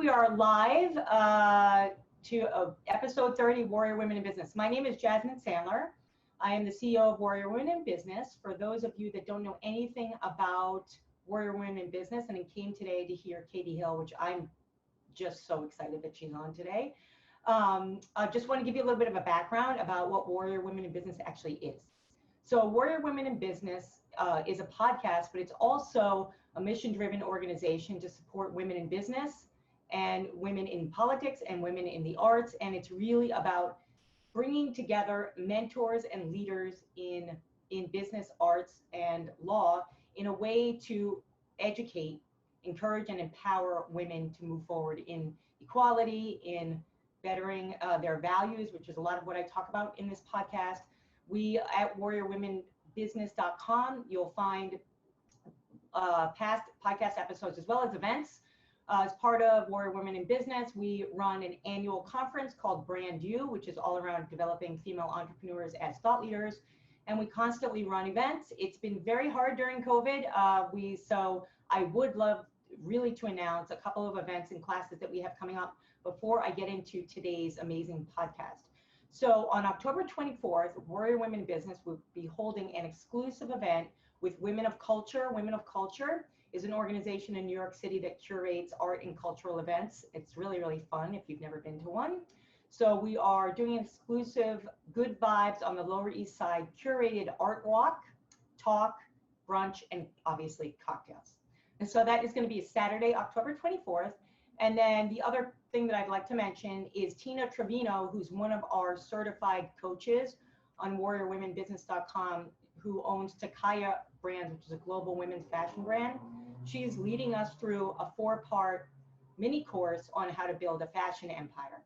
we are live to episode 30, Warrior Women in Business. My name is Jasmine Sandler. I am the CEO of Warrior Women in Business. For those of you that don't know anything about Warrior Women in Business and came today to hear Katie Hill, which I'm just so excited that she's on today. I just want to give you a little bit of a background about what Warrior Women in Business actually is. So Warrior Women in Business is a podcast, but it's also a mission-driven organization to support women in business and women in politics and women in the arts. And it's really about bringing together mentors and leaders in business, arts, and law in a way to educate, encourage, and empower women to move forward in equality, in bettering their values, which is a lot of what I talk about in this podcast. We at warriorwomenbusiness.com, you'll find past podcast episodes as well as events. As part of Warrior Women in Business, we run an annual conference called Brand You, which is all around developing female entrepreneurs as thought leaders. And we constantly run events. It's been very hard during COVID. So I would love really to announce a couple of events and classes that we have coming up before I get into today's amazing podcast. So on October 24th, Warrior Women in Business will be holding an exclusive event with Women of Culture. Women of Culture is an organization in New York City that curates art and cultural events. It's really, really fun if you've never been to one. So we are doing an exclusive Good Vibes on the Lower East Side curated art walk, talk, brunch, and obviously cocktails. And so that is going to be Saturday, October 24th. And then the other thing that I'd like to mention is Tina Trevino, who's one of our certified coaches on warriorwomenbusiness.com, who owns Takaya Brands, which is a global women's fashion brand. She's leading us through a 4-part mini course on how to build a fashion empire.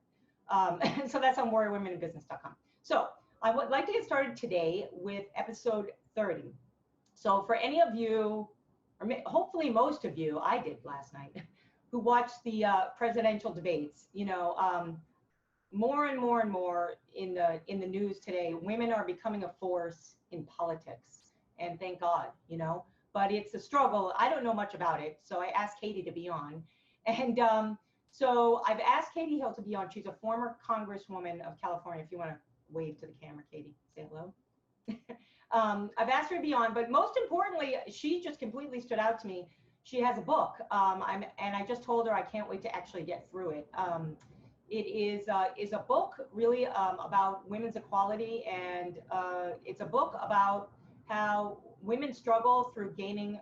And so that's on warriorwomenbusiness.com. So I would like to get started today with episode 30. So for any of you, or hopefully most of you, I did last night, who watched the presidential debates, you know, more and more and more in the news today, women are becoming a force in politics, and thank God, you know, but it's a struggle. I don't know much about it, so I asked Katie to be on. And so I've asked Katie Hill to be on. She's a former Congresswoman of California. If you want to wave to the camera, Katie, say hello. I've asked her to be on, but most importantly, she just completely stood out to me. She has a book, and I just told her I can't wait to actually get through it. It is a book really about women's equality, and it's a book about how women struggle through gaining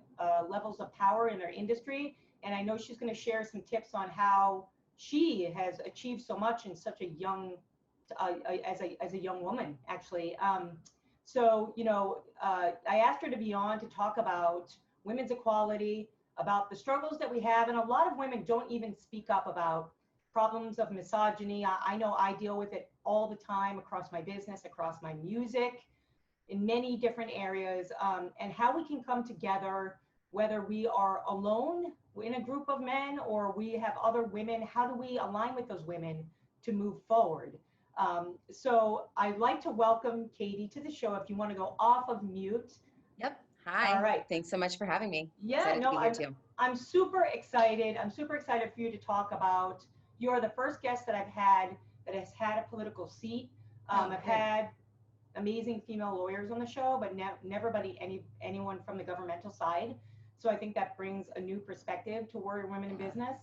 levels of power in their industry. And I know she's going to share some tips on how she has achieved so much in such a young, as a young woman, actually. So, you know, I asked her to be on to talk about women's equality, about the struggles that we have. And a lot of women don't even speak up about problems of misogyny. I know I deal with it all the time across my business, across my music, in many different areas, and how we can come together, whether we are alone in a group of men or we have other women. How do we align with those women to move forward? So I'd like to welcome Katie to the show. If you want to go off of mute. Yep. Hi. All right. Thanks so much for having me. Yeah, no, I'm super excited. I'm super excited for you to talk about. You're the first guest that I've had that has had a political seat. I've had amazing female lawyers on the show, but never anyone from the governmental side. So I think that brings a new perspective to Warrior Women in Business.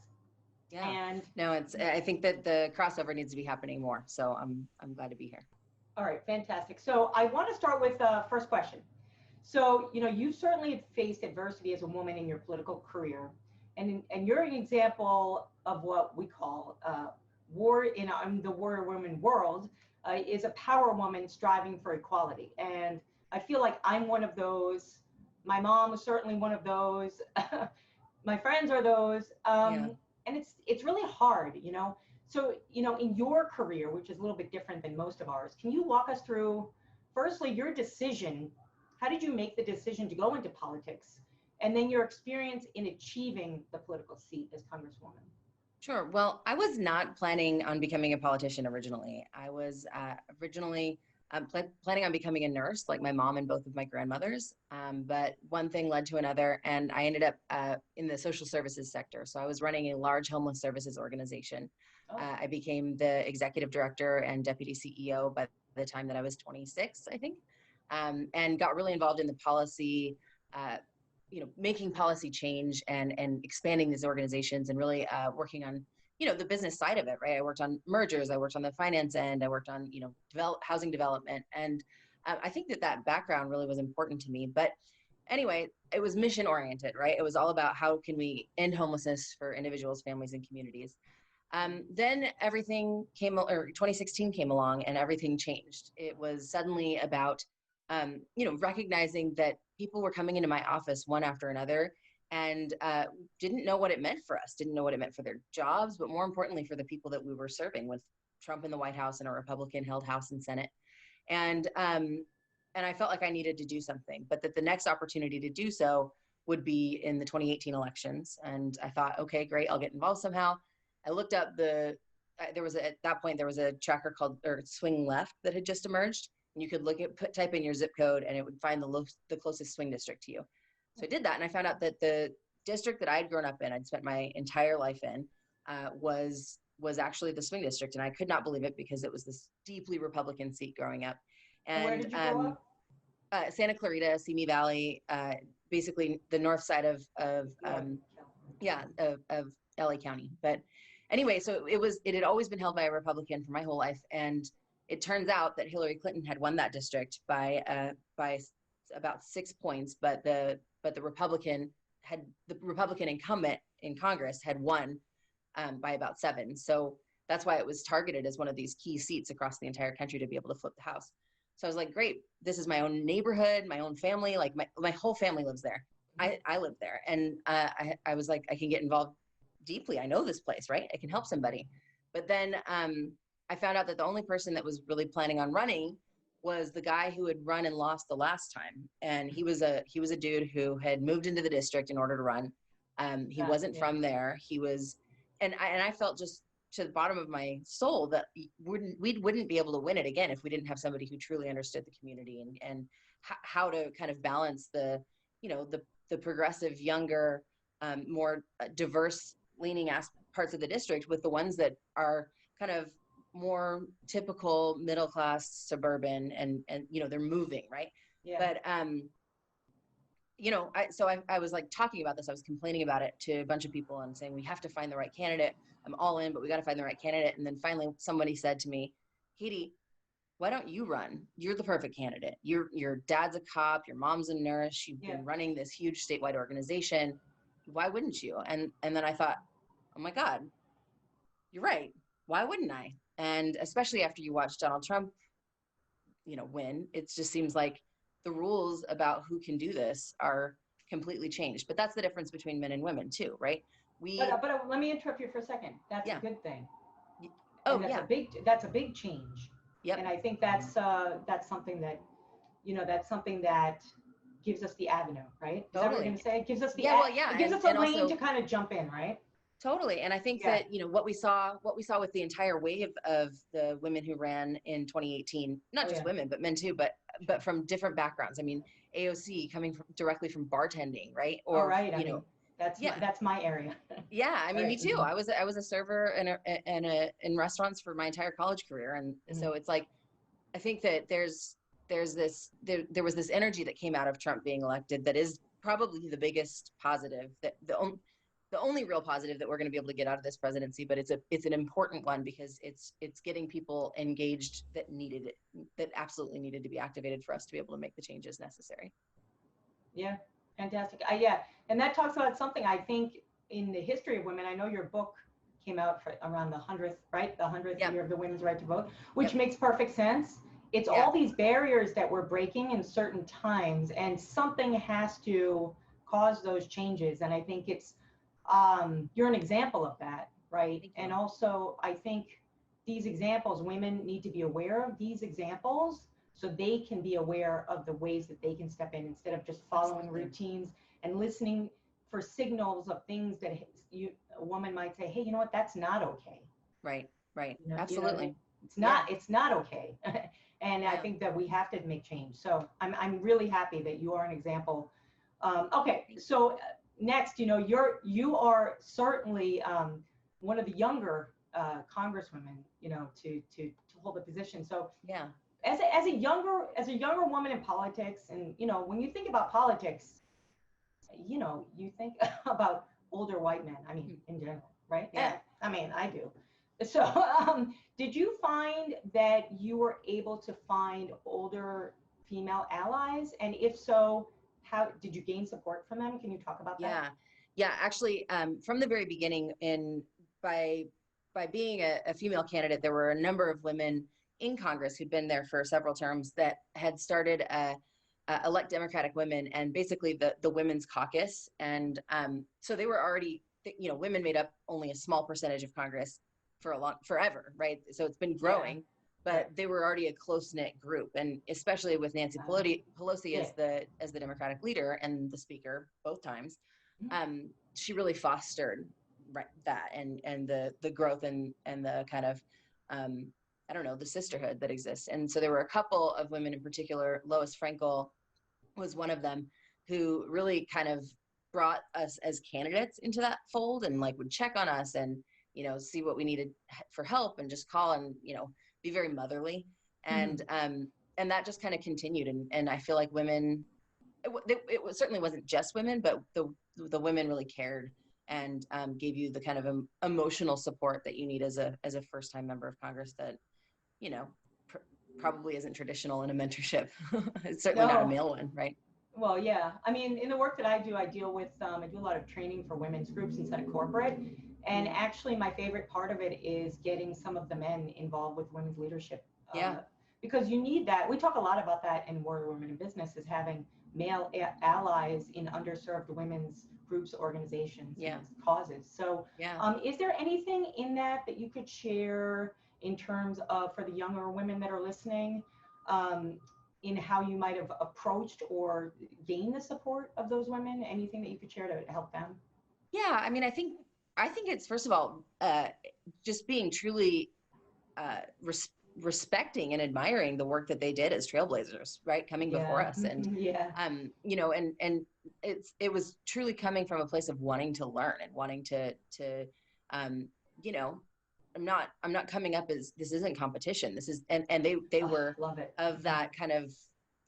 Yeah. And no, I think that the crossover needs to be happening more. So I'm glad to be here. All right, fantastic. So I want to start with the first question. So, you know, you certainly have faced adversity as a woman in your political career, and you're an example of what we call war in the Warrior Women world is a power woman striving for equality. And I feel like I'm one of those. My mom was certainly one of those. My friends are those. And it's really hard, you know. So, you know, in your career, which is a little bit different than most of ours, can you walk us through, firstly, your decision? How did you make the decision to go into politics? And then your experience in achieving the political seat as Congresswoman? Sure. Well, I was not planning on becoming a politician originally. I was originally planning on becoming a nurse, like my mom and both of my grandmothers. But one thing led to another, and I ended up in the social services sector. So I was running a large homeless services organization. Oh. I became the executive director and deputy CEO by the time that I was 26, I think, and got really involved in the policy, making policy change and expanding these organizations and really working on the business side of it, right? I worked on mergers, I worked on the finance end, I worked on, housing development. And I think that background really was important to me. But anyway, it was mission oriented, right? It was all about how can we end homelessness for individuals, families, and communities. Then 2016 came along and everything changed. It was suddenly about, recognizing that people were coming into my office one after another and didn't know what it meant for us, didn't know what it meant for their jobs, but more importantly for the people that we were serving, with Trump in the White House and a Republican-held House and Senate. And I felt like I needed to do something, but that the next opportunity to do so would be in the 2018 elections. And I thought, okay, great, I'll get involved somehow. I looked up at that point, there was a tracker called Swing Left that had just emerged. And you could type in your zip code and it would find the closest swing district to you. So I did that, and I found out that the district that I had grown up in, I'd spent my entire life in, was actually the swing district, and I could not believe it because it was this deeply Republican seat growing up. And where did you grow up? Santa Clarita, Simi Valley, basically the north side of LA County. But anyway, so it had always been held by a Republican for my whole life, and it turns out that Hillary Clinton had won that district by about 6 points, but the Republican incumbent in Congress had won by about 7. So that's why it was targeted as one of these key seats across the entire country to be able to flip the House. So I was like, great, this is my own neighborhood, my own family, like my whole family lives there. I live there. And I was like, I can get involved deeply. I know this place, right? I can help somebody. But then I found out that the only person that was really planning on running was the guy who had run and lost the last time. And he was a dude who had moved into the district in order to run. He wasn't from there. He was, and I felt just to the bottom of my soul that we wouldn't be able to win it again if we didn't have somebody who truly understood the community and how to kind of balance the progressive, younger, more diverse leaning parts of the district with the ones that are kind of more typical middle class suburban and they're moving, right? Yeah. But I was like talking about this, I was complaining about it to a bunch of people and saying we have to find the right candidate. I'm all in, but we got to find the right candidate. And then finally somebody said to me, Katie, why don't you run? You're the perfect candidate. Your dad's a cop, your mom's a nurse, you've been running this huge statewide organization. Why wouldn't you? And then I thought, oh my God, you're right. Why wouldn't I? And especially after you watch Donald Trump, win, it just seems like the rules about who can do this are completely changed. But that's the difference between men and women too, right? But let me interrupt you for a second. That's a good thing. Oh, that's a big change. Yep. And I think that's something that, that's something that gives us the avenue, right? Is that what you're going to say? It gives us the it gives us a lane to kind of jump in, right? Totally. And I think that, what we saw with the entire wave of the women who ran in 2018, not just women, but men too, but from different backgrounds. I mean, AOC coming directly from bartending, right? Or, that's my area. Yeah. I mean, me too. I was a server in restaurants for my entire college career. And so it's like, I think that there was this energy that came out of Trump being elected that is probably the biggest positive, that the only real positive that we're going to be able to get out of this presidency, but it's an important one because it's getting people engaged that absolutely needed to be activated for us to be able to make the changes necessary. Yeah, fantastic. And that talks about something I think in the history of women. I know your book came out around the 100th, right? The 100th year of the women's right to vote, which makes perfect sense. It's all these barriers that we're breaking in certain times, and something has to cause those changes. And I think it's you're an example of that, right? And also, I think these examples, women need to be aware of these examples so they can be aware of the ways that they can step in instead of just following routines and listening for signals of things that a woman might say, hey, you know what, that's not okay. Right. Absolutely. It's not okay. And I think that we have to make change. So I'm really happy that you are an example. Okay, so next, you know, you are certainly one of the younger congresswomen, you know, to hold the position. So Yeah. as a younger woman in politics, and you know, when you think about politics, you know, you think about older white men. I mean, in general, right? Yeah. I mean, I do. So, did you find that you were able to find older female allies? And if so, how did you gain support from them? Can you talk about that? Yeah. Actually, from the very beginning, by being a female candidate, there were a number of women in Congress who'd been there for several terms that had started Elect Democratic Women, and basically the Women's Caucus. And so they were already, you know, women made up only a small percentage of Congress for forever, right? So it's been growing, but they were already a close-knit group. And especially with Nancy Pelosi as the Democratic leader and the speaker both times, she really fostered that and the growth and the kind of I don't know, the sisterhood that exists. And so there were a couple of women in particular. Lois Frankel was one of them, who really kind of brought us as candidates into that fold and like would check on us and, you know, see what we needed for help and just call and, you know, be very motherly. And that just kind of continued. And I feel like women, it certainly wasn't just women, but the women really cared and gave you the kind of emotional support that you need as a first-time member of Congress that, you know, probably isn't traditional in a mentorship. It's certainly not a male one, right? Well, yeah. I mean, in the work that I do, I deal with, I do a lot of training for women's groups instead of corporate. And actually, my favorite part of it is getting some of the men involved with women's leadership. Because you need that. We talk a lot about that in Warrior Women in Business, is having male allies in underserved women's groups, organizations, and causes. So is there anything in that you could share in terms of, for the younger women that are listening, in how you might have approached or gained the support of those women? Anything that you could share to help them? Yeah, I mean, I think it's, first of all, just being truly respecting and admiring the work that they did as trailblazers, right? Coming before us. And, you know, and it was truly coming from a place of wanting to learn and wanting to you know, I'm not coming up as, this isn't competition. This is, and they were of that kind of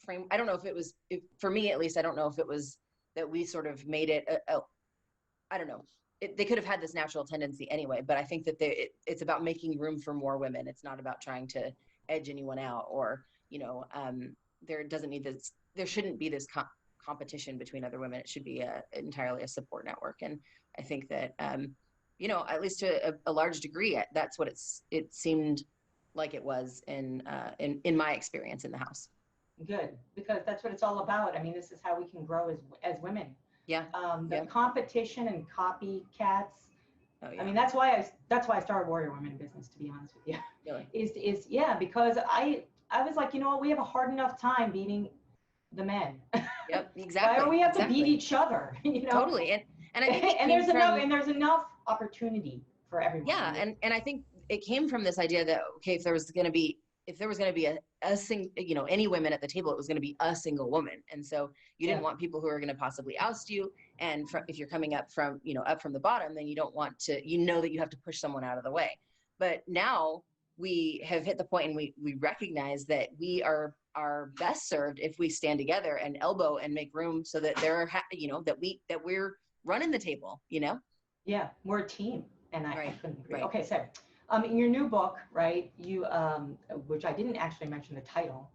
frame. I don't know if it was, for me at least, I don't know if it was that we sort of made it, I don't know. They could have had this natural tendency anyway, but I think that it's about making room for more women. It's not about trying to edge anyone out, or, you know, there shouldn't be this competition between other women. It should be entirely a support network. And I think that, you know, at least to a large degree, that's what it seemed like it was in my experience in the House. Good, because that's what it's all about. I mean, this is how we can grow as women. The competition and copycats. I mean, that's why I started Warrior Women in Business, to be honest with you. Really? Is because I was like, you know what, we have a hard enough time beating the men. Yep, exactly. Why do we have to beat each other? You know? Totally. And I think there's enough opportunity for everyone. Yeah, and I think it came from this idea that, okay, if there was going to be a single, you know, any women at the table, it was going to be a single woman. And so you didn't want people who are going to possibly oust you. And if you're coming up from the bottom, then you don't want to, you know, that you have to push someone out of the way. But now we have hit the point, and we recognize that we are best served if we stand together and elbow and make room so that you know, that we're running the table, you know? Yeah, we're a team. And I couldn't agree. Right. Okay, so in your new book, right, you, which I didn't actually mention the title.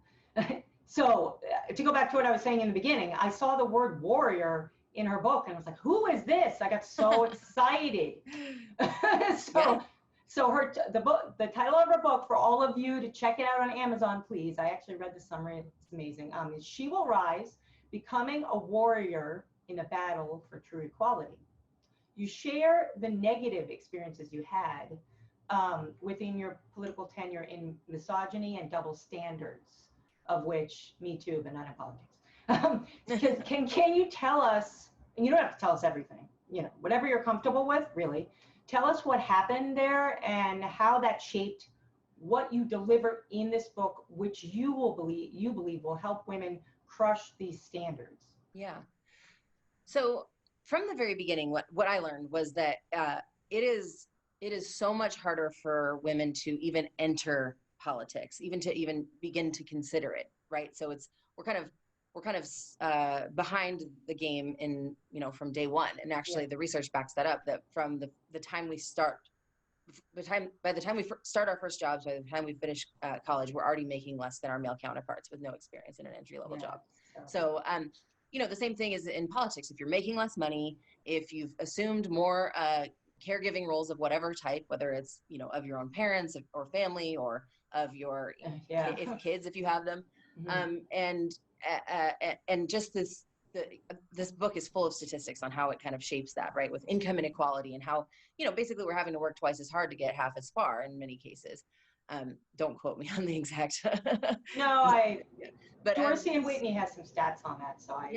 So to go back to what I was saying in the beginning, I saw the word warrior in her book and I was like, who is this? I got so excited. So the title of her book, for all of you to check it out on Amazon, please. I actually read the summary. It's amazing. Is She Will Rise, Becoming a Warrior in a Battle for True Equality. You share the negative experiences you had within your political tenure in misogyny and double standards, of which me too, but not in politics. Can you tell us, and you don't have to tell us everything, you know, whatever you're comfortable with, really, tell us what happened there and how that shaped what you deliver in this book, which you believe will help women crush these standards? Yeah. So from the very beginning, what I learned was that it is so much harder for women to even enter politics, even to begin to consider it, right? So we're kind of behind the game in, from day one. And actually, the research backs that up. That from the time we start, by the time we start our first jobs, by the time we finish college, we're already making less than our male counterparts with no experience in an entry-level job. So the same thing is in politics. If you're making less money, if you've assumed more caregiving roles of whatever type, whether it's, of your own parents or family, or of your kids, if you have them, and just this book is full of statistics on how it kind of shapes that, right? With income inequality and how, basically we're having to work twice as hard to get half as far in many cases. Don't quote me on the exact. No, but Dorsey and Whitney has some stats on that, so it's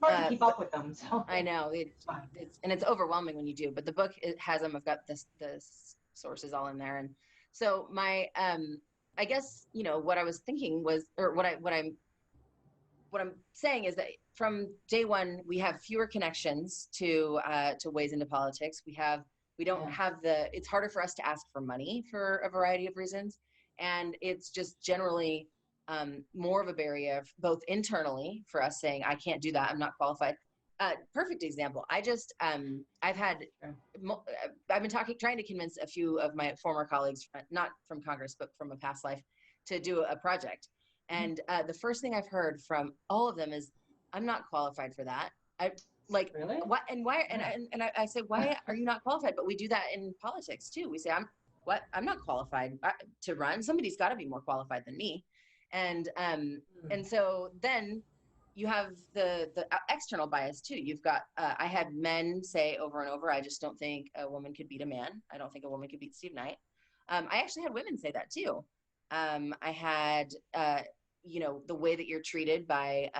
hard to keep up with them. So I know it's overwhelming when you do. But the book, it has them. I've got the sources all in there, and so my I guess what I was thinking was, or what I'm saying is that from day one we have fewer connections to ways into politics. We don't have it's harder for us to ask for money for a variety of reasons. And it's just generally more of a barrier, both internally for us saying, I can't do that, I'm not qualified. Perfect example. I've been trying to convince a few of my former colleagues, not from Congress, but from a past life, to do a project. And the first thing I've heard from all of them is, I'm not qualified for that. Really? What and why? And I say, why are you not qualified? But we do that in politics too. We say, I'm not qualified to run. Somebody's got to be more qualified than me. And so then you have the external bias too. You've got I had men say over and over, I just don't think a woman could beat a man. I don't think a woman could beat Steve Knight. I actually had women say that too. I had the way that you're treated by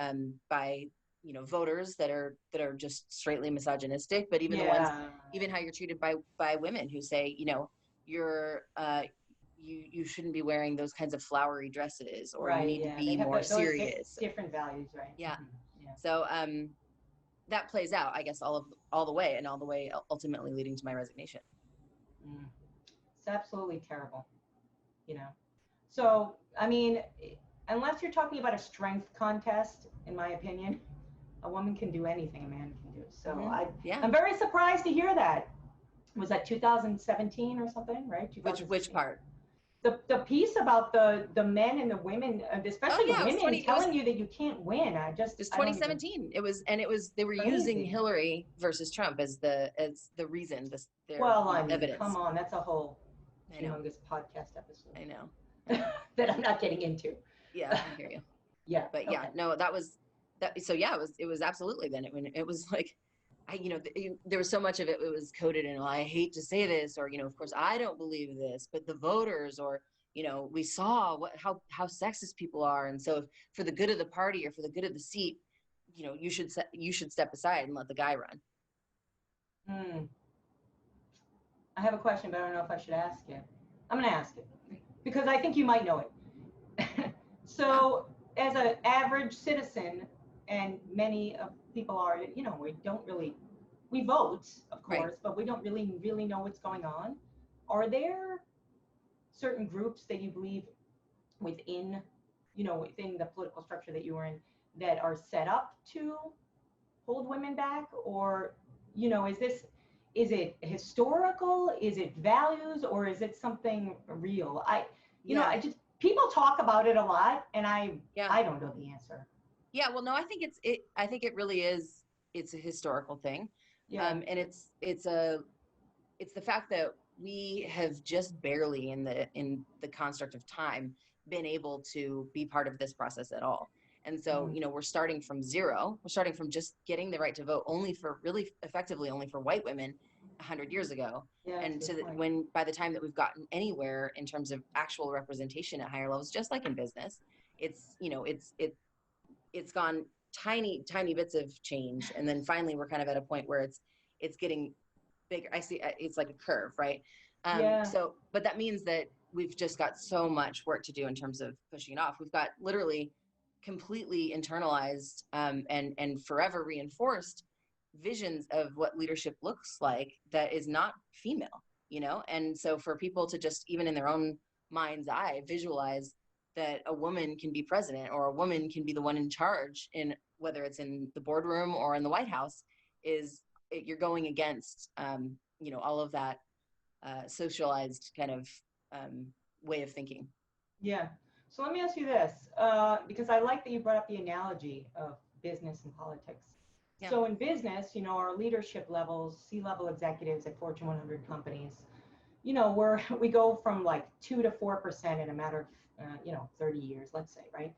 voters that are just straightly misogynistic, but even the ones, even how you're treated by women who say, you're you shouldn't be wearing those kinds of flowery dresses, or you need to be more serious. Different values, right? Yeah. So that plays out, I guess, all the way ultimately leading to my resignation. It's absolutely terrible, So, I mean, unless you're talking about a strength contest, in my opinion, a woman can do anything a man can do. So I'm very surprised to hear that. Was that 2017 or something, right? Which part? The piece about the men and the women, especially the women, telling you that you can't win. It's 2017. They were using Hillary versus Trump as the reason. Evidence. Come on, that's a whole humongous podcast episode. I know. That I'm not getting into. Yeah, I hear you. But no, that was that. So it was absolutely then. It was like, there was so much of it. It was coded in, well, I hate to say this, or of course I don't believe this, but the voters, or we saw how sexist people are, and so for the good of the party or for the good of the seat, you should step aside and let the guy run. I have a question, but I don't know if I should ask it. I'm going to ask it because I think you might know it. So, as an average citizen, and many of people are, we vote, of course, but we don't really know what's going on. Are there certain groups that you believe within the political structure that you are in that are set up to hold women back? Or, is it historical? Is it values? Or is it something real? People talk about it a lot, and I don't know the answer. Yeah, well, no, I think it really is. It's a historical thing. And it's the fact that we have just barely in the construct of time been able to be part of this process at all. And so, we're starting from zero. We're starting from just getting the right to vote really effectively only for white women 100 years ago. And by the time that we've gotten anywhere in terms of actual representation at higher levels, just like in business, it's gone tiny bits of change. And then finally we're kind of at a point where it's getting bigger. I see it's like a curve, right? So, but that means that we've just got so much work to do in terms of pushing it off. We've got literally completely internalized and forever reinforced visions of what leadership looks like that is not female, you know? And so for people to just, even in their own mind's eye, visualize that a woman can be president or a woman can be the one in charge, in whether it's in the boardroom or in the White House, you're going against, you know, all of that socialized kind of way of thinking. Yeah. So let me ask you this, because I like that you brought up the analogy of business and politics. Yeah. So in business, you know, our leadership levels, C-level executives at Fortune 100 companies, you know, we go from like 2 to 4% in a matter of, you know, 30 years, let's say, right?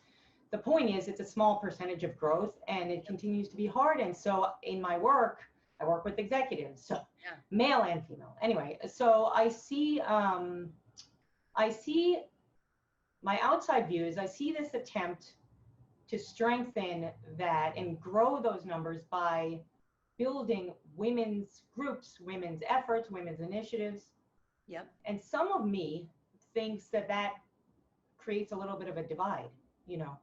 The point is, it's a small percentage of growth, and it continues to be hard. And so in my work, I work with executives, so yeah, male and female. Anyway, so I see my outside view is I see this attempt to strengthen that and grow those numbers by building women's groups, women's efforts, women's initiatives. Yep. And some of me thinks that creates a little bit of a divide, you know.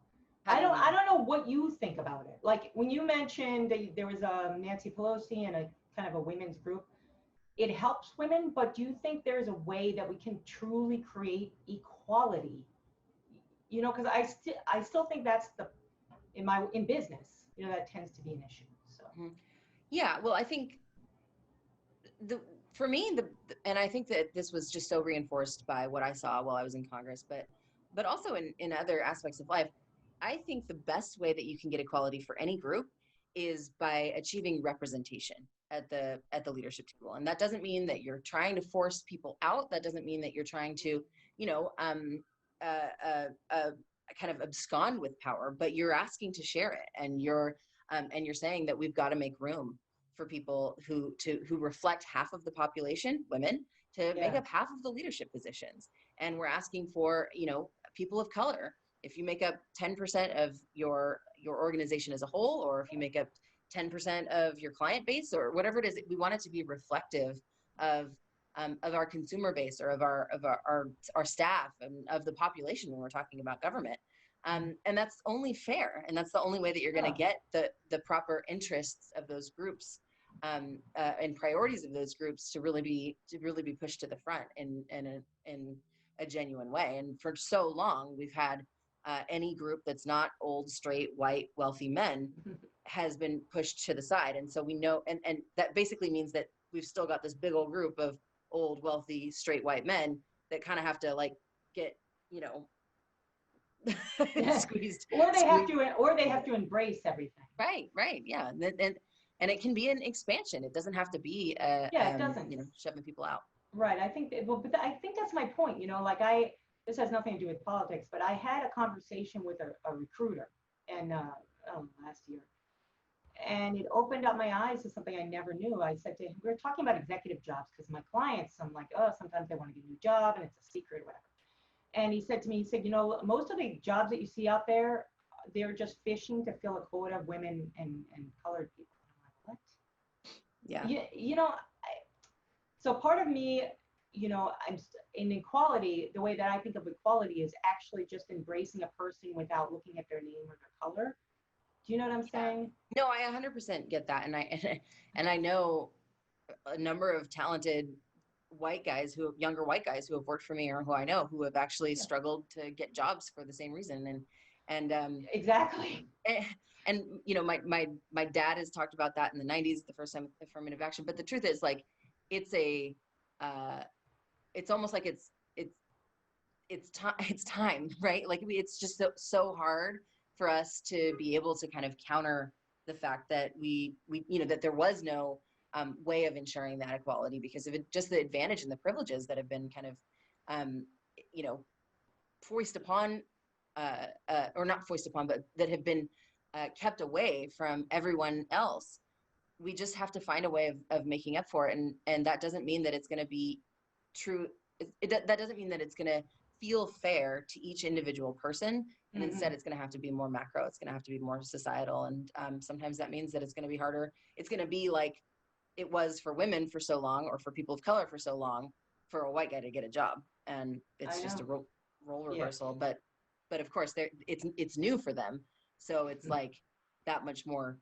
I don't know what you think about it. Like when you mentioned that there was a Nancy Pelosi and a kind of a women's group, it helps women, but do you think there's a way that we can truly create equality? You know, because I still think that's in business, you know, that tends to be an issue. So yeah, well, I think for me, and I think that this was just so reinforced by what I saw while I was in Congress, but also in other aspects of life. I think the best way that you can get equality for any group is by achieving representation at the leadership table. And that doesn't mean that you're trying to force people out. That doesn't mean that you're trying to, you know, kind of abscond with power, but you're asking to share it. And you're saying that we've got to make room for people who reflect half of the population, women, to make up half of the leadership positions. And we're asking for, you know, people of color. If you make up 10% of your organization as a whole, or if you make up 10% of your client base, or whatever it is, we want it to be reflective of our consumer base, or of our staff, and of the population when we're talking about government. And that's only fair, and that's the only way that you're going to get the proper interests of those groups and priorities of those groups to really be pushed to the front in a genuine way. And for so long, we've had any group that's not old, straight, white, wealthy men has been pushed to the side. And so we know, and that basically means that we've still got this big old group of old, wealthy, straight, white men that kind of have to like get, you know, squeezed. Or they have to embrace everything. Right. Yeah. And it can be an expansion. It doesn't have to be, it doesn't, you know, shoving people out. Right. I think but I think that's my point, you know, like this has nothing to do with politics, but I had a conversation with a recruiter and last year, and it opened up my eyes to something I never knew. I said to him, we were talking about executive jobs, because my clients, I'm like, oh, sometimes they want to get a new job and it's a secret or whatever. And he said to me, you know, most of the jobs that you see out there, they're just fishing to fill a quota of women and colored people. I'm like, what? Yeah. You know, so part of me, you know, in equality, the way that I think of equality is actually just embracing a person without looking at their name or their color. Do you know what I'm saying? No, I 100% get that. And I know a number of talented younger white guys who have worked for me, or who I know, who have actually struggled to get jobs for the same reason. And exactly. And you know, my dad has talked about that in the 90s, the first time with affirmative action. But the truth is, like, it's almost like it's time, right? Like it's just so hard for us to be able to kind of counter the fact that we you know, that there was no way of ensuring that equality because of just the advantage and the privileges that have been kind of you know, foisted upon or not foisted upon, but that have been kept away from everyone else. We just have to find a way of making up for it, and that doesn't mean that it's going to be true. That doesn't mean that it's going to feel fair to each individual person, and instead it's going to have to be more macro. It's going to have to be more societal, and sometimes that means that it's going to be harder. It's going to be like it was for women for so long, or for people of color for so long, for a white guy to get a job, and it's just a role reversal. But of course, it's new for them, so it's like that much more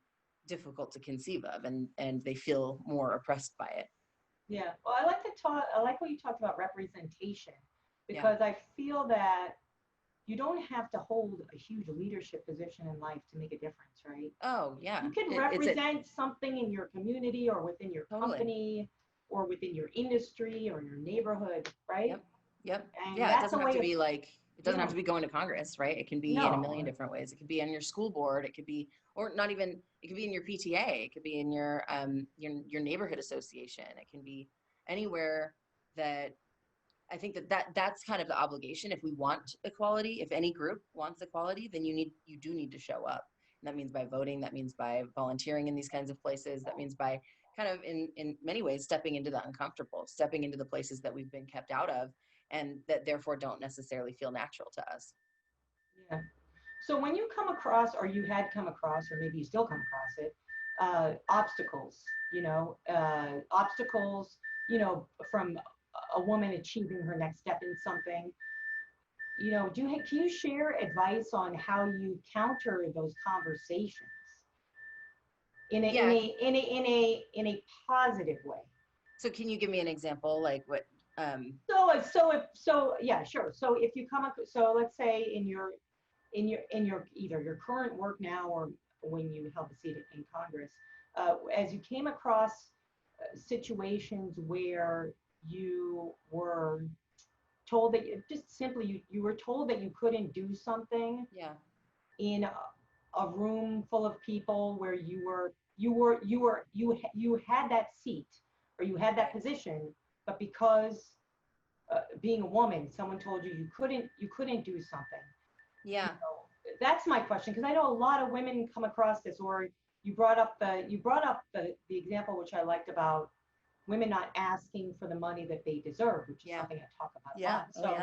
difficult to conceive of, and they feel more oppressed by it. Yeah. Well, I like what you talked about representation, because I feel that you don't have to hold a huge leadership position in life to make a difference, right? Oh, yeah. You can represent something in your community or within your company or within your industry or your neighborhood, right? Yep. And yeah, it doesn't have to be like, it doesn't have to be going to Congress, right? It can be in a million different ways. It could be on your school board. It could be, or not even, it could be in your PTA. It could be in your neighborhood association. It can be anywhere that I think that's kind of the obligation. If we want equality, if any group wants equality, then you do need to show up. And that means by voting, that means by volunteering in these kinds of places, that means by kind of in many ways stepping into the uncomfortable, stepping into the places that we've been kept out of and that therefore don't necessarily feel natural to us. Yeah. So when you come across, or you had come across, or maybe you still come across it, obstacles, from a woman achieving her next step in something, can you share advice on how you counter those conversations in a positive way? So can you give me an example, like what? Yeah, sure. So if you so let's say in your either your current work now or when you held a seat in Congress, as you came across situations where you were told that you were told that you couldn't do something in a room full of people where you had that seat or you had that position, but because being a woman, someone told you couldn't do something. Yeah. That's my question, because I know a lot of women come across this. Or you brought up the example, which I liked, about women not asking for the money that they deserve, which is something I talk about a lot. So,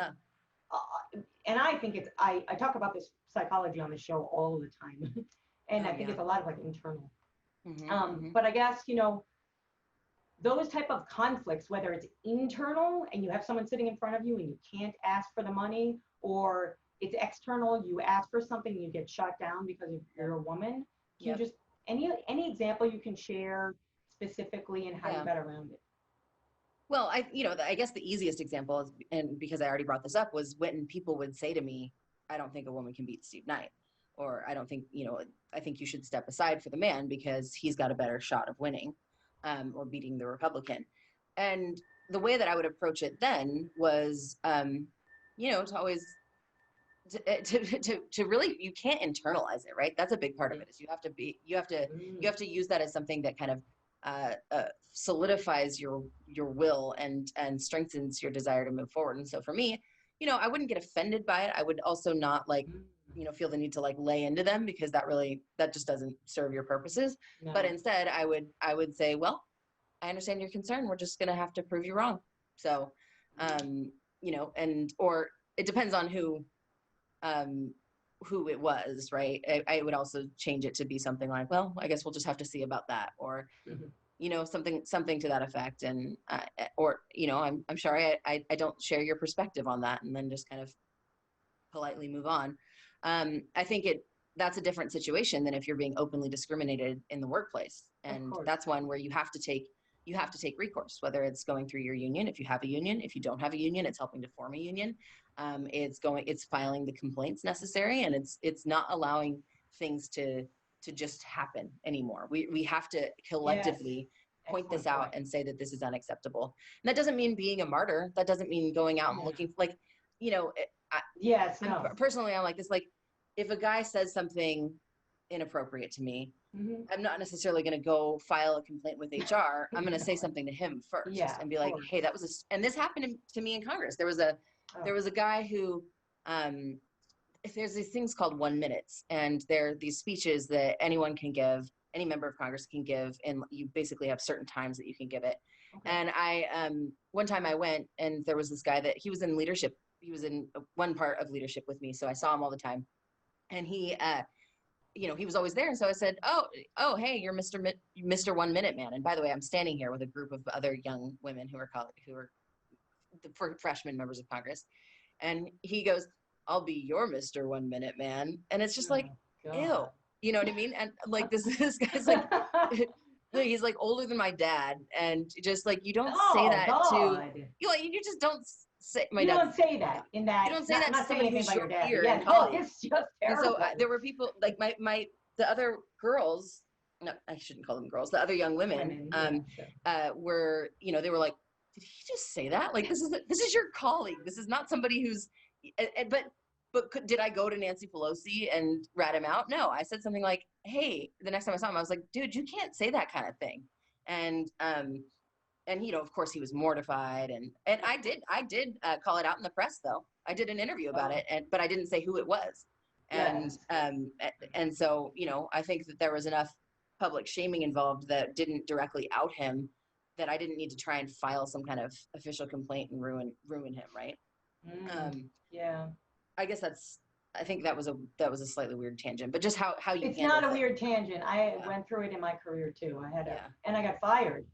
and I think I talk about this psychology on the show all the time, and I think it's a lot of like internal. But I guess those type of conflicts, whether it's internal and you have someone sitting in front of you and you can't ask for the money, or it's external, you ask for something and you get shut down because you're a woman. Can you just any example you can share specifically and how you got around it? Well, I guess the easiest example is, and because I already brought this up, was when people would say to me, I don't think a woman can beat Steve Knight, or I don't think, I think you should step aside for the man because he's got a better shot of winning or beating the Republican. And the way that I would approach it then was, to always, to really, you can't internalize it, right? That's a big part of it, is you have to use that as something that kind of solidifies your will and strengthens your desire to move forward. And so for me, I wouldn't get offended by it. I would also not feel the need to lay into them, because that just doesn't serve your purposes. No. But instead I would say, well, I understand your concern. We're just going to have to prove you wrong. So, or it depends on who it was, right? I would also change it to be something like, well, I guess we'll just have to see about that, or something to that effect. And I'm sorry, I don't share your perspective on that, and then just kind of politely move on. I think that's a different situation than if you're being openly discriminated in the workplace, and that's one where you have to take recourse, whether it's going through your union, if you have a union. If you don't have a union, it's helping to form a union. It's filing the complaints necessary, and it's not allowing things to just happen anymore. We have to collectively point this out and say that this is unacceptable. And that doesn't mean being a martyr. That doesn't mean going out and looking personally, I'm like this, if a guy says something inappropriate to me, I'm not necessarily going to go file a complaint with HR. I'm going to say something to him first and be like, hey, that was and this happened to me in Congress. There was a guy who, there's these things called 1 minutes, and they're these speeches that anyone can give, any member of Congress can give, and you basically have certain times that you can give it. And one time I went, and there was this guy that he was in leadership. He was in one part of leadership with me, so I saw him all the time. And he was always there. And so I said, oh, hey, you're Mr. 1 Minute Man. And by the way, I'm standing here with a group of other young women who are for freshman members of Congress. And he goes, "I'll be your Mr. 1 Minute Man." And it's just like, Oh, ew, you know what I mean? And like this guy's like, he's like older than my dad. And just like, you don't say oh that to, God. you just don't say, my You dad. don't say that in that. You don't say not, that to not saying somebody anything who's about your your dad. peer But yeah, in no, college. it's just And so terrible. there were people like the other girls, no, I shouldn't call them girls, the other young women, were, they were like, "Did he just say that? Like, this is your colleague. This is not somebody who's," did I go to Nancy Pelosi and rat him out? No, I said something like, "Hey," the next time I saw him, I was like, "Dude, you can't say that kind of thing." And of course he was mortified, and I did call it out in the press, though. I did an interview about it, but I didn't say who it was. And and so, I think that there was enough public shaming involved that didn't directly out him, that I didn't need to try and file some kind of official complaint and ruin him, right? I guess I think that was a slightly weird tangent, but just how you it's not a it. weird tangent. I went through it in my career too. And I got fired.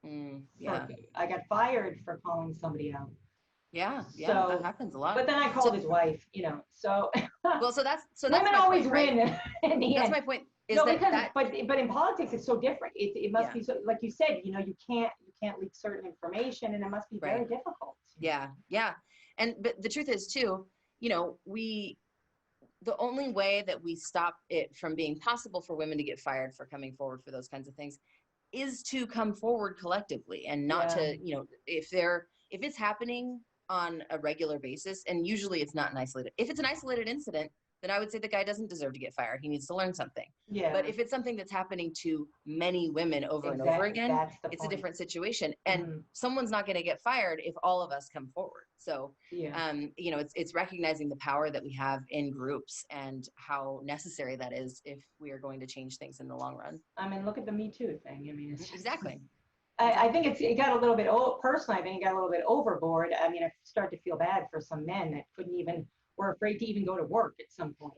I got fired for calling somebody out. So, that happens a lot. But then I called his wife, so. Well, so that's women always win, right? In the that's end. my point. But in politics it's so different. It must be so, like you said, you can't leak certain information, and it must be very difficult. Yeah. But the truth is too, the only way that we stop it from being possible for women to get fired for coming forward for those kinds of things is to come forward collectively, and not to, if it's happening on a regular basis, and usually it's not if it's an isolated incident, then I would say the guy doesn't deserve to get fired. He needs to learn something. But if it's something that's happening to many women over and over again, it's a different situation. And someone's not going to get fired if all of us come forward. So, it's recognizing the power that we have in groups and how necessary that is if we are going to change things in the long run. I mean, look at the Me Too thing. I mean, it's exactly. I think it got a little bit, personally, I think it got a little bit overboard. I mean, I start to feel bad for some men that were afraid to even go to work at some point,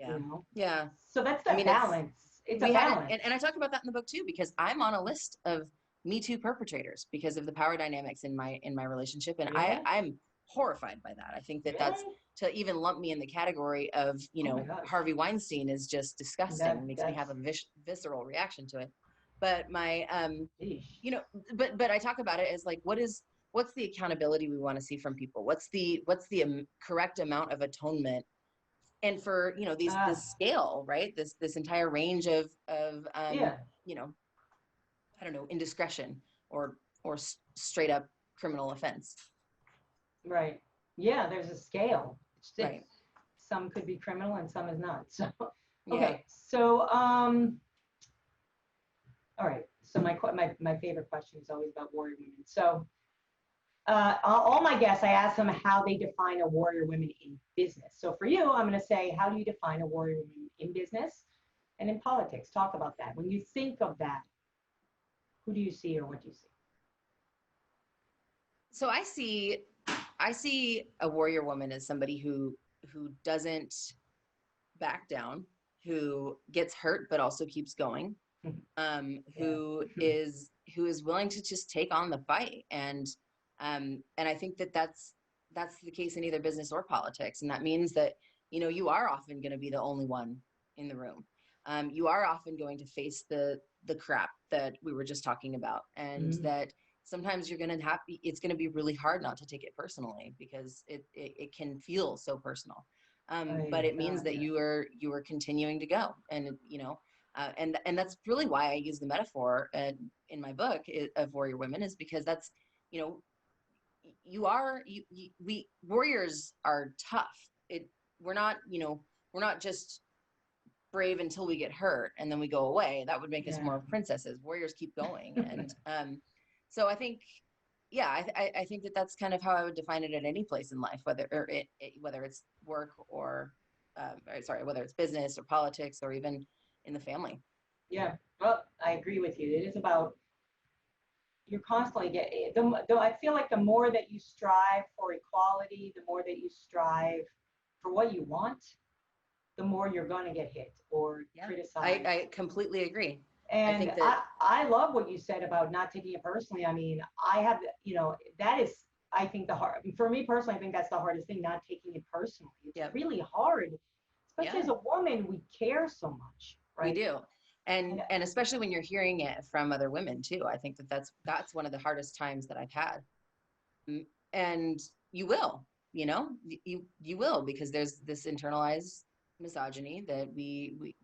So that's the balance. It's a balance. And I talk about that in the book too, because I'm on a list of Me Too perpetrators because of the power dynamics in my relationship. And I'm horrified by that. I think that's to even lump me in the category of, Harvey Weinstein is just disgusting. It makes me have a visceral reaction to it. But but I talk about it as like, what's the accountability we want to see from people? What's the correct amount of atonement? And for, this scale, right? This entire range of I don't know, indiscretion or straight up criminal offense. Right. Yeah, there's a scale. Right. Some could be criminal and some is not. So, okay. So, all right. So my favorite question is always about warrior women. So, all my guests, I ask them how they define a warrior woman in business. So for you, I'm going to say, how do you define a warrior woman in business and in politics? Talk about that. When you think of that, who do you see, or what do you see? So I see a warrior woman as somebody who doesn't back down, who gets hurt but also keeps going, who is willing to just take on the fight. And I think that's the case in either business or politics. And that means that, you are often going to be the only one in the room. You are often going to face the crap that we were just talking about, and that sometimes it's going to be really hard not to take it personally, because it can feel so personal. But it means that you are continuing to go, and and that's really why I use the metaphor in my book of warrior women, is because that's, we warriors are tough. We're not just brave until we get hurt and then we go away. That would make us more princesses. Warriors keep going. And so I think, I think that's kind of how I would define it at any place in life, whether it's work or whether it's business or politics or even in the family. Yeah, well, I agree with you. It is about, you're constantly getting, I feel like the more that you strive for equality, the more that you strive for what you want, the more you're going to get hit or criticized. I completely agree. And I think that I love what you said about not taking it personally. I mean, I have, that is I think for me personally, I think that's the hardest thing, not taking it personally. It's Yep. really hard, especially Yeah. as a woman, we care so much, right? We do. And especially when you're hearing it from other women too. I think that's one of the hardest times that I've had. And you will, you will, because there's this internalized misogyny that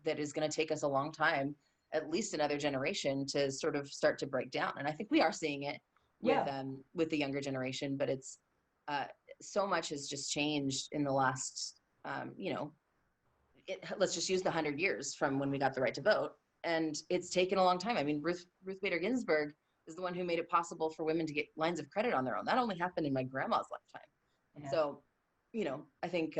that is going to take us a long time, at least another generation, to sort of start to break down. And I think we are seeing it with the younger generation, but it's so much has just changed in the last let's just use the 100 years from when we got the right to vote, and it's taken a long time. I mean, Ruth Bader Ginsburg is the one who made it possible for women to get lines of credit on their own. That only happened in my grandma's lifetime. Yeah. So, I think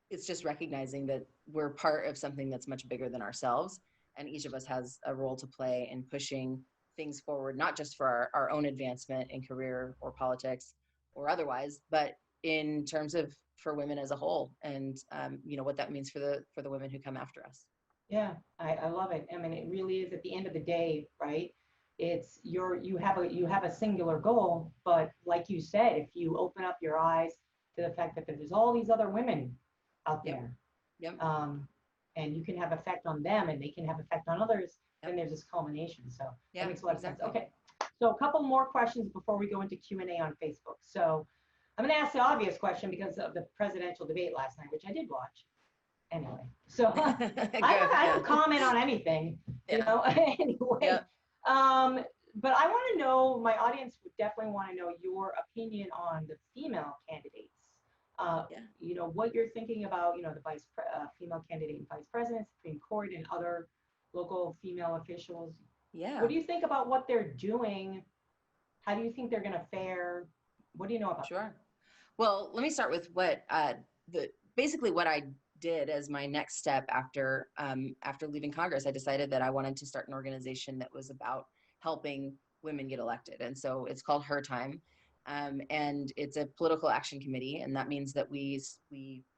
it's just recognizing that we're part of something that's much bigger than ourselves, and each of us has a role to play in pushing things forward, not just for our own advancement in career or politics or otherwise, but in terms of for women as a whole, and what that means for the women who come after us. Yeah, I love it. I mean, it really is, at the end of the day, right? It's you have a singular goal, but like you said, if you open up your eyes to the fact that there's all these other women out there, and you can have effect on them, and they can have effect on others, then there's this culmination. So that makes a lot of sense. Okay, so a couple more questions before we go into Q&A on Facebook. So I'm going to ask the obvious question because of the presidential debate last night, which I did watch. Anyway, so I don't comment on anything, anyway. Yeah. But I want to know, my audience would definitely want to know your opinion on the female candidates. What you're thinking about, the female candidate and vice president, Supreme Court, and other local female officials. Yeah. What do you think about what they're doing? How do you think they're going to fare? What do you know about Sure. That? Well, let me start with what basically what I did as my next step after leaving Congress. I decided that I wanted to start an organization that was about helping women get elected. And so it's called Her Time. And it's a political action committee. And that means that we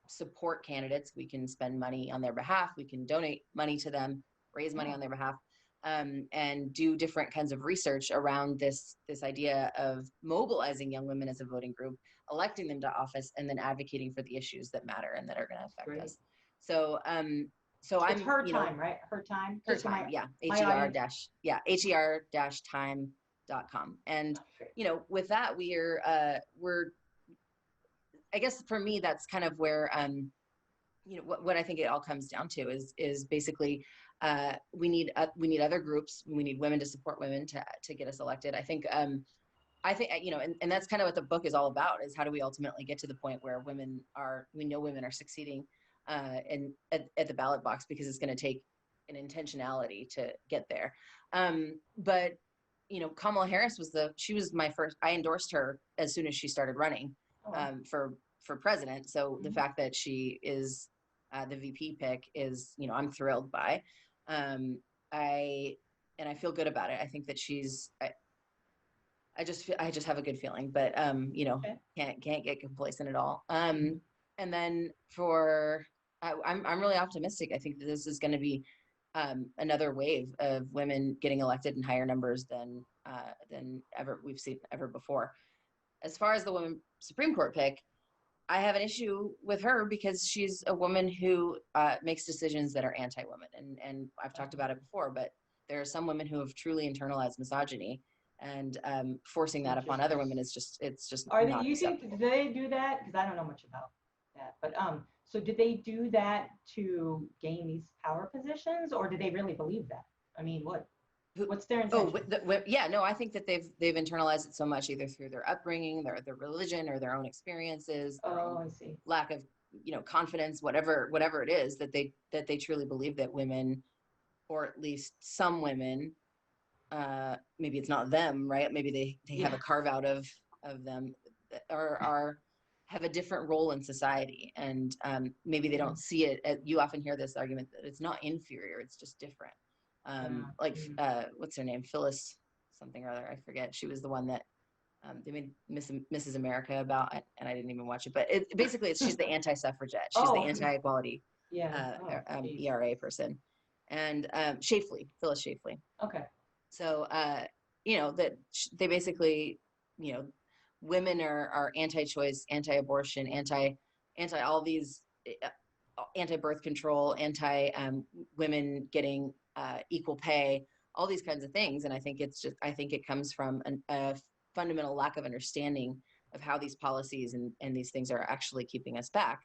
support candidates. We can spend money on their behalf. We can donate money to them, raise money on their behalf, and do different kinds of research around this idea of mobilizing young women as a voting group, electing them to office, and then advocating for the issues that matter and that are going to affect us. So, it's Her Time, right? Her Time. Her Time, her-time.com. And with that, we're I guess for me, that's kind of where what I think it all comes down to is basically we need other groups. We need women to support women to get us elected. I think and that's kind of what the book is all about, is how do we ultimately get to the point where women are succeeding at the ballot box, because it's going to take an intentionality to get there. But Kamala Harris she was my first. I endorsed her as soon as she started running for president. So the fact that she is the VP pick is, I'm thrilled by. I feel good about it. I think that she's. I just have a good feeling, but can't get complacent at all. And then I'm really optimistic. I think that this is going to be another wave of women getting elected in higher numbers than we've seen ever before. As far as the woman Supreme Court pick, I have an issue with her because she's a woman who makes decisions that are anti-women, and I've talked about it before, but there are some women who have truly internalized misogyny, and forcing that upon other women is just not acceptable. Do they do that? Because I don't know much about that, but so did they do that to gain these power positions, or did they really believe that? I mean, what's their intention? I think that they've internalized it so much, either through their upbringing, their religion, or their own experiences, I see. Lack of confidence, whatever it is, that they truly believe that women, or at least some women, maybe it's not them, right? Maybe they have a carve out of them, or have a different role in society, and maybe they don't see it. You often hear this argument that it's not inferior, it's just different. What's her name? Phyllis something or other, I forget. She was the one that they made Mrs. America about, and I didn't even watch it. But she's the anti-suffragette. She's the anti-equality ERA person, and Phyllis Schlafly. Okay. So that they basically you know, women are anti-choice, anti-abortion, anti all these, anti-birth control, women getting equal pay, all these kinds of things. And I think I think it comes from a fundamental lack of understanding of how these policies and these things are actually keeping us back.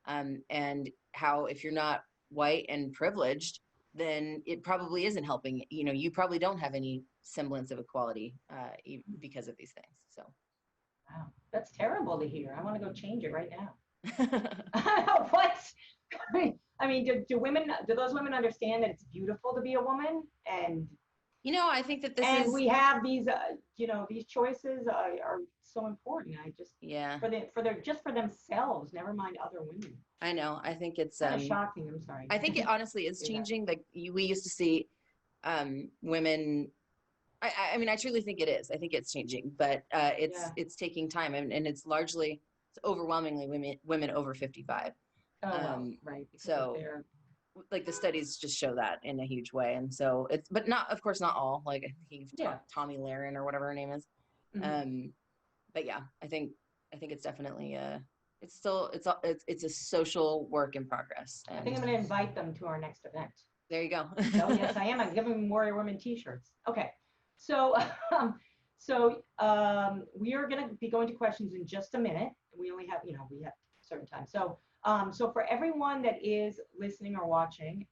And how, if you're not white and privileged, then it probably isn't helping. You know, you probably don't have any semblance of equality because of these things. So. Wow, that's terrible to hear. I want to go change it right now. What? I mean, do those women understand that it's beautiful to be a woman? And you know, I think that we have these, you know, these choices are so important. I just, for themselves, never mind other women. I know. I think it's kind of shocking. I'm sorry. I think it honestly is changing. Like we used to see women. I mean, I truly think it is. I think it's changing, but it's taking time, and it's overwhelmingly women over 55. Oh, well, right. So, like the studies just show that in a huge way, and so but not, of course, not all. Like Tommy Lahren or whatever her name is. Mm-hmm. But yeah, I think it's definitely it's a social work in progress. I think I'm going to invite them to our next event. There you go. Oh yes, I am. I'm giving them Warrior Women T-shirts. Okay, so we are going to be going to questions in just a minute. We only have, we have a certain time. So for everyone that is listening or watching,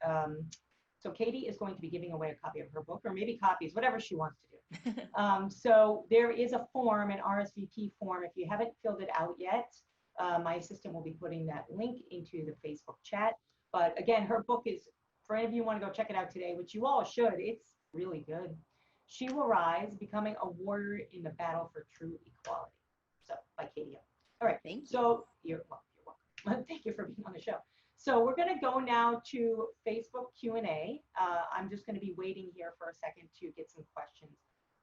so Katie is going to be giving away a copy of her book, or maybe copies, whatever she wants to do. So there is a form, an RSVP form. If you haven't filled it out yet, my assistant will be putting that link into the Facebook chat. But again, her book is, for any of you who want to go check it out today, which you all should, it's really good. She Will Rise, Becoming a Warrior in the Battle for True Equality. So, by Katie. All right. Thank you. So, you're welcome. Thank you for being on the show. So, we're going to go now to Facebook Q&A. I'm just going to be waiting here for a second to get some questions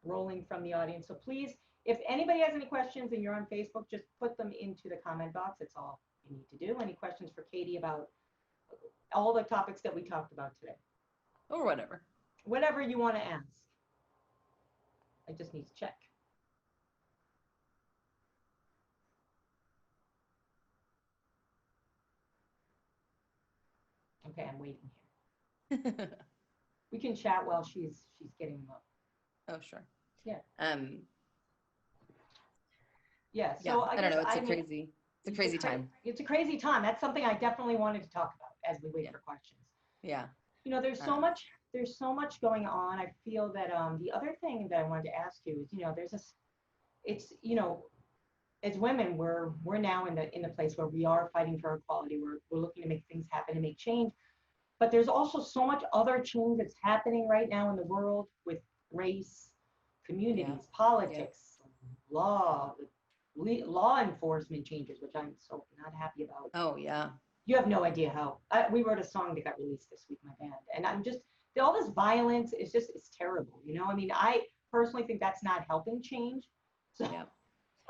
rolling from the audience. So, please, if anybody has any questions and you're on Facebook, just put them into the comment box. That's all you need to do. Any questions for Katie about all the topics that we talked about today? Or whatever. Whatever you want to ask. I just need to check. Okay, I'm waiting here. We can chat while she's getting them up. Oh, sure. Yeah. Yeah. So I don't know. It's a crazy time. It's a crazy time. That's something I definitely wanted to talk about as we wait for questions. Yeah. You know, there's so much going on. I feel that the other thing that I wanted to ask you is, as women, we're now in the place where we are fighting for equality. We're looking to make things happen and make change. But there's also so much other change that's happening right now in the world with race, communities, politics, law enforcement changes, which I'm so not happy about. Oh, yeah. You have no idea how. We wrote a song that got released this week, my band. And I'm just, all this violence is it's terrible. I mean, I personally think that's not helping change. So, yeah,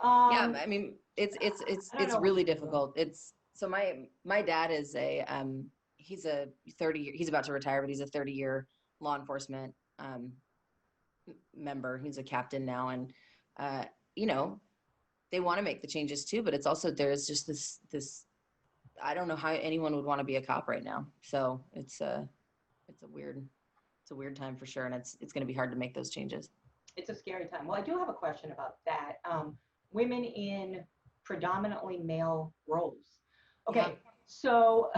I mean, it's really difficult. So my dad is he's about to retire, but he's a 30-year law enforcement member. He's a captain now. And, they want to make the changes too, but it's also, there's just this, I don't know how anyone would want to be a cop right now. So it's a weird time for sure. And it's going to be hard to make those changes. It's a scary time. Well, I do have a question about that. Women in predominantly male roles. Okay. So,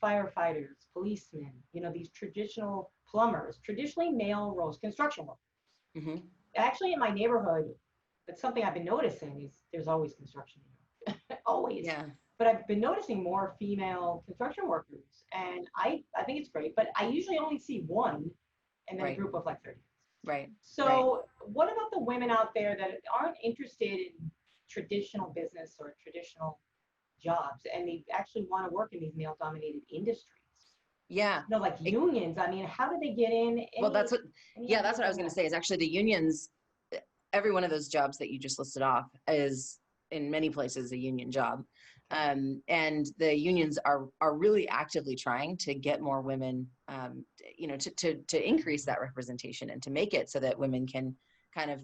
firefighters, policemen, these traditional plumbers, traditionally male roles, construction workers. Mm-hmm. Actually, in my neighborhood, that's something I've been noticing is there's always construction. Always. Yeah. But I've been noticing more female construction workers, and I think it's great. But I usually only see one, and then a group of like 30. Right. So what about the women out there that aren't interested in traditional business or traditional jobs, and they actually want to work in these male-dominated industries? Yeah. Like unions. I mean, how do they get in? That's what I was going to say is actually the unions, every one of those jobs that you just listed off is in many places a union job. And the unions are really actively trying to get more women, to increase that representation and to make it so that women can kind of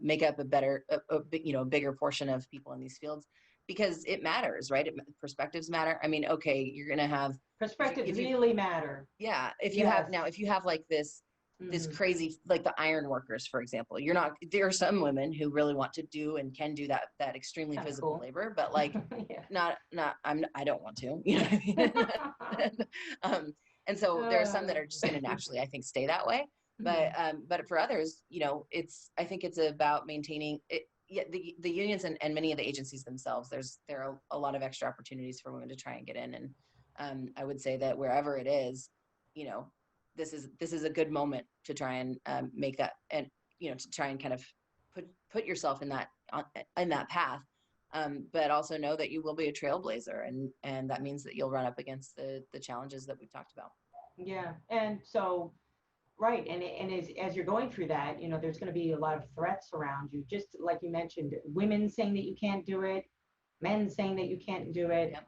make up a bigger portion of people in these fields, because it matters, right? Perspectives matter. I mean, okay, you're going to have Perspectives really matter. Yeah. If Yes. you have like this crazy, like the iron workers, for example, there are some women who really want to do and can do that extremely That's physical cool. labor, but like, Yeah. I don't want to, you know what I mean? And so there are some that are just going to naturally, I think, stay that way. But for others, I think it's about maintaining it. Yeah, the unions and many of the agencies themselves, there are a lot of extra opportunities for women to try and get in. And I would say that wherever it is, this is a good moment to try and make that, and to try and kind of put yourself in that path. But also know that you will be a trailblazer, and that means that you'll run up against the challenges that we've talked about. Yeah, and so right, and as you're going through that, there's going to be a lot of threats around you. Just like you mentioned, women saying that you can't do it, men saying that you can't do it, Yep.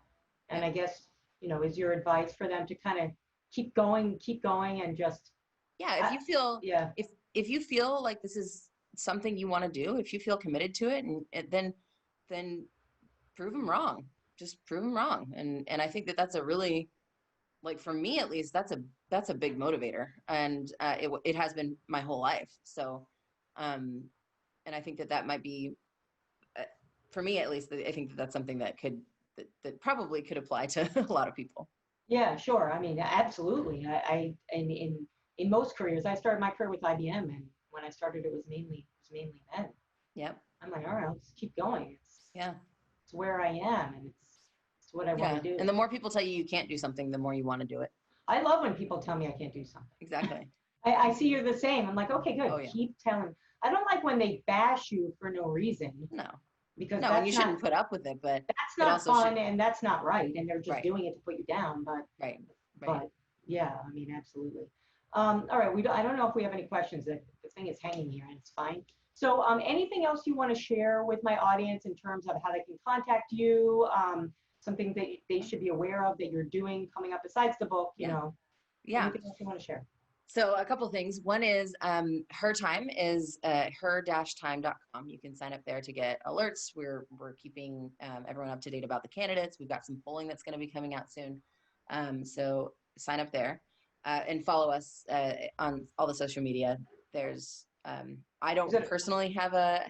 And I guess is your advice for them to kind of keep going, and just if you feel yeah. if you feel like this is something you want to do, if you feel committed to it, and then prove them wrong. Just prove them wrong. And I think that that's a really, like, for me at least, that's a big motivator, and it has been my whole life. So and I think that might be for me at least, I think that that's something that probably could apply to a lot of people. Yeah, sure. I mean, absolutely. I in most careers, I started my career with IBM, and when I started, it was mainly men. Yep. I'm like, all right, I'll just keep going. It's where I am, and it's what I want to do. And the more people tell you can't do something, the more you want to do it. I love when people tell me I can't do something. Exactly. I see you're the same. I'm like, okay, good. Oh, yeah. Keep telling. I don't like when they bash you for no reason. No. Because and you shouldn't put up with it, but that's not fun, and that's not right, and they're just doing it to put you down. But right. But yeah, I mean, absolutely. All right, I don't know if we have any questions. The thing is hanging here, and it's fine. So, anything else you want to share with my audience in terms of how they can contact you? Something that they should be aware of that you're doing coming up besides the book. Yeah. Anything else you want to share? So a couple things. One is Her Time is her-time.com. You can sign up there to get alerts. We're keeping everyone up to date about the candidates. We've got some polling that's going to be coming out soon. So sign up there and follow us on all the social media. There's I don't personally have a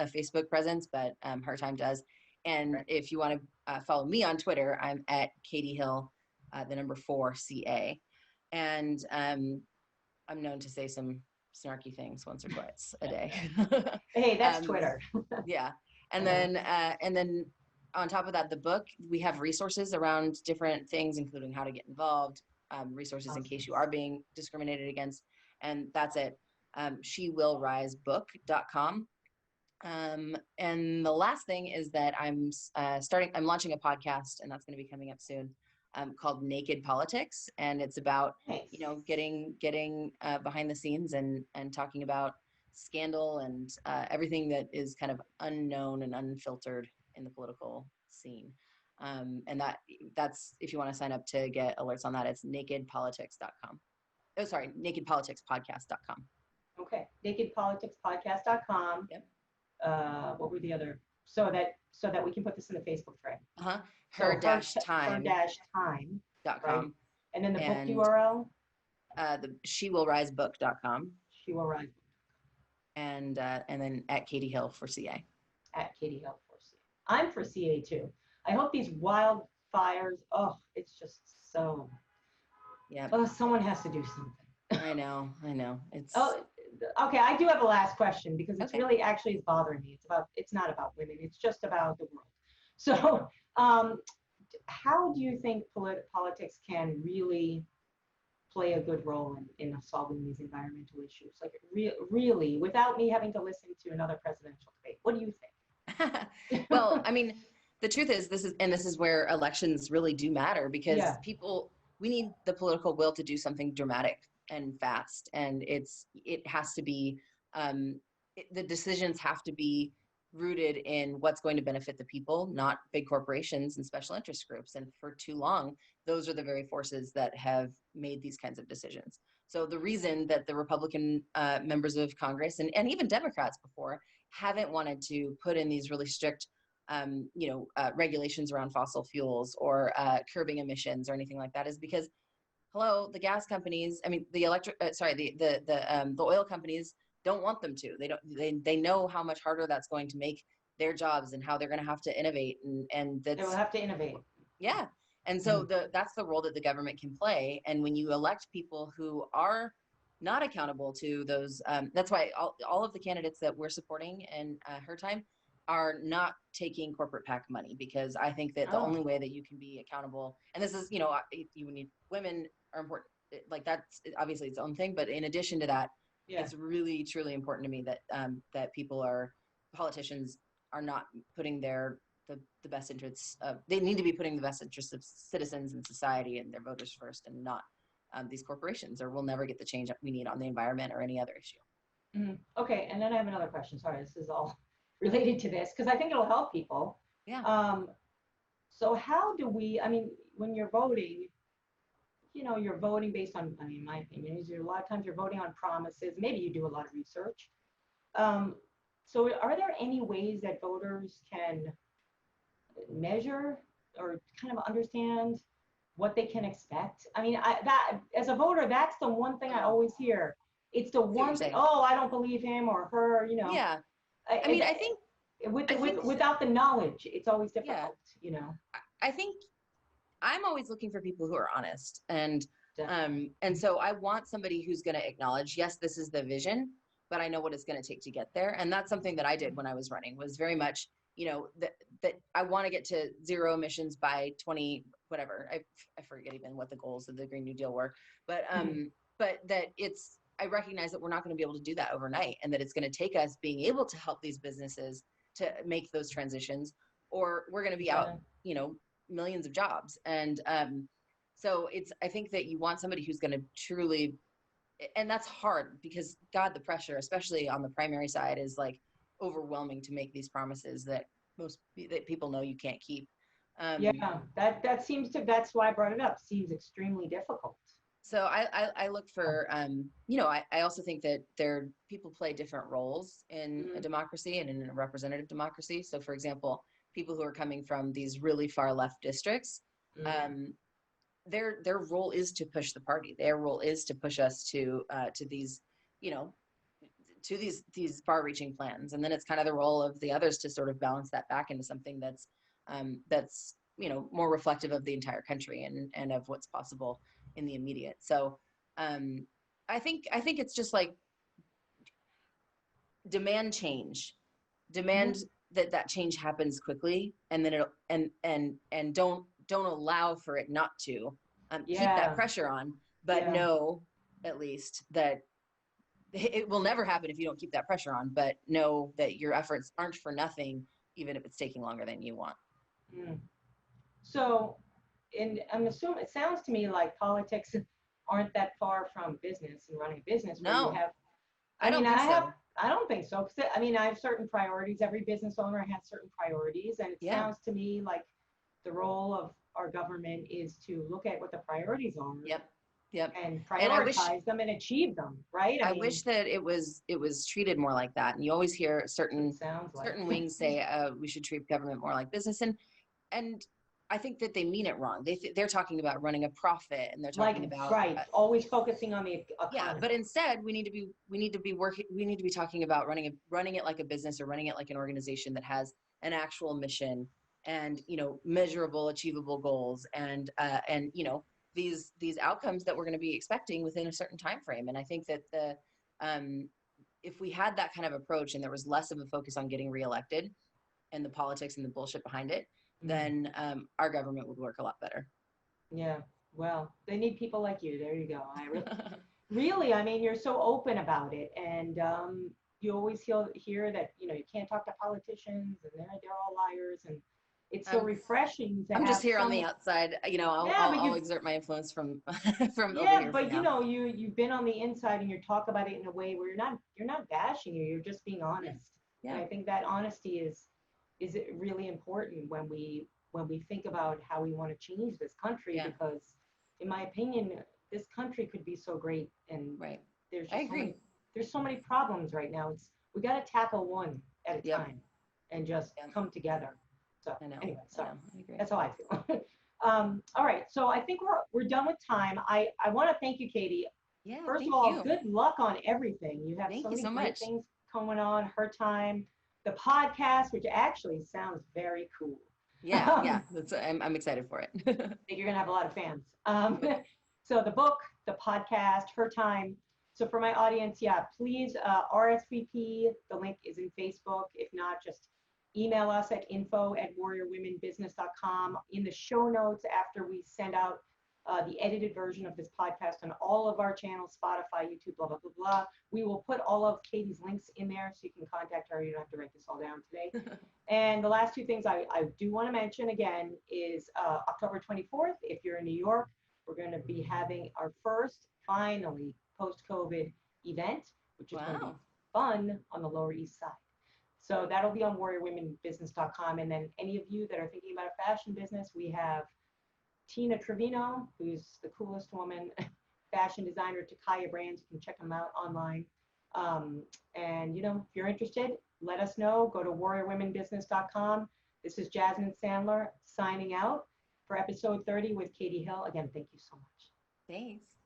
Facebook presence, but Her Time does. And if you want to follow me on Twitter, I'm at Katie Hill, the number 4 CA. And I'm known to say some snarky things once or twice a day. Hey, that's Twitter. Yeah. And then on top of that, the book, we have resources around different things, including how to get involved, resources in case you are being discriminated against. And that's at shewillrisebook.com. And the last thing is that I'm launching a podcast, and that's going to be coming up soon, called Naked Politics. And it's about, getting behind the scenes and talking about scandal and everything that is kind of unknown and unfiltered in the political scene. And that's, if you want to sign up to get alerts on that, it's nakedpolitics.com. Oh, sorry, nakedpoliticspodcast.com. Okay, nakedpoliticspodcast.com. Yep. What were the other? So that we can put this in the Facebook thread. Her-time.com. Right? And then the book URL? The shewillrisebook.com. Shewillrise. And then at Katie Hill for CA. At Katie Hill for CA. I'm for CA too. I hope these wildfires, it's just so. Yeah. Oh, someone has to do something. I know. It's. Okay. I do have a last question because it's really actually is bothering me. It's not about women. It's just about the world. So, how do you think politics can really play a good role in solving these environmental issues? Like really, without me having to listen to another presidential debate. What do you think? Well, I mean, the truth is this is where elections really do matter, because we need the political will to do something dramatic and fast. And it has to be, the decisions have to be rooted in what's going to benefit the people, not big corporations and special interest groups. And for too long, those are the very forces that have made these kinds of decisions. So the reason that the Republican members of Congress and even Democrats before haven't wanted to put in these really strict regulations around fossil fuels or curbing emissions or anything like that is because, hello, the gas companies, I mean, the oil companies don't want them to. They know how much harder that's going to make their jobs and how they're going to have to innovate and they will have to innovate. Yeah. And so that's the role that the government can play. And when you elect people who are not accountable to those, that's why all of the candidates that we're supporting in her time are not taking corporate PAC money, because I think that the only way that you can be accountable, and this is, you need, women are important, like that's obviously its own thing, but in addition to that, it's really, truly important to me that that politicians are not putting the best interests of, they need to be putting the best interests of citizens and society and their voters first, and not these corporations, or we'll never get the change we need on the environment or any other issue. Okay, and then I have another question. Sorry, this is all related to this because I think it'll help people. Yeah. So how do we, I mean, when you're voting, you're voting based on, I mean, my opinion is a lot of times you're voting on promises. Maybe you do a lot of research. So are there any ways that voters can measure or kind of understand what they can expect? I mean, that as a voter, that's the one thing I always hear. It's the one thing, oh, I don't believe him or her, Yeah. I mean, I think without the knowledge, it's always difficult, I think I'm always looking for people who are honest, and so I want somebody who's going to acknowledge, yes, this is the vision, but I know what it's going to take to get there. And that's something that I did when I was running, was very much, that I want to get to zero emissions by 20, whatever. I forget even what the goals of the Green New Deal were, but that I recognize that we're not going to be able to do that overnight, and that it's going to take us being able to help these businesses to make those transitions, or we're going to be out, millions of jobs. And so I think that you want somebody who's going to truly, and that's hard because God, the pressure, especially on the primary side, is like overwhelming to make these promises that people know you can't keep. That's why I brought it up. Seems extremely difficult. So I look for, I also think that people play different roles in a democracy and in a representative democracy. So for example, people who are coming from these really far left districts, their role is to push the party. Their role is to push us to these, to these far-reaching plans. And then it's kind of the role of the others to sort of balance that back into something that's more reflective of the entire country and of what's possible in the immediate. So I think it's just like demand change, that change happens quickly, and then and don't allow for it not to. Keep that pressure on, but know at least that it will never happen if you don't keep that pressure on, but know that your efforts aren't for nothing, even if it's taking longer than you want. So, and I'm assuming, it sounds to me like politics aren't that far from business and running a business. No, I don't think so. Because I mean, I have certain priorities. Every business owner has certain priorities, and it sounds to me like the role of our government is to look at what the priorities are. Yep. And prioritize them and achieve them, right? I wish that it was treated more like that. And you always hear certain wings say we should treat government more like business, and I think that they mean it wrong. They're talking about running a profit, and they're talking about always focusing on the economy. But instead we need to be talking about running it like a business, or running it like an organization that has an actual mission and measurable, achievable goals, and these outcomes that we're going to be expecting within a certain time frame. And I think that if we had that kind of approach, and there was less of a focus on getting reelected and the politics and the bullshit behind it, then our government would work a lot better. Yeah, well, they need people like you. There you go. I really, I mean, you're so open about it, and you always hear that you can't talk to politicians, and they're all liars, and it's so refreshing to I'm just here on the outside, I'll exert my influence from over here. But you've been on the inside, and you talk about it in a way where you're not bashing you're just being honest. And I think that honesty is really important when we think about how we want to change this country, because in my opinion, this country could be so great. And Right. there's I just agree. there's so many problems right now. We got to tackle one at a Yep. time and just Yep. come together. So I know. anyway, I so know. I agree. that's how I feel. All right, so I think we're done with time. I want to thank you, Katie. Yeah. First Thank of all, you. good luck on everything. You have Thank so you many so great much. things going on. Her time, the podcast, which actually sounds very cool. Yeah. Yeah. I'm excited for it. I think you're gonna have a lot of fans. So the book, the podcast, Her Time. So for my audience, yeah, please RSVP. The link is in Facebook. If not, just email us at info@warriorwomenbusiness.com. In the show notes, after we send out the edited version of this podcast on all of our channels, Spotify, YouTube, blah, blah, blah, blah, we will put all of Katie's links in there so you can contact her. You don't have to write this all down today. And the last two things I do want to mention again is October 24th, if you're in New York, we're going to be having our first, finally, post-COVID event, which is going to be fun on the Lower East Side. So that'll be on warriorwomenbusiness.com. And then any of you that are thinking about a fashion business, we have Tina Trevino, who's the coolest woman, fashion designer, Takaya Brands. You can check them out online. And, if you're interested, let us know. Go to warriorwomenbusiness.com. This is Jasmine Sandler signing out for episode 30 with Katie Hill. Again, thank you so much. Thanks.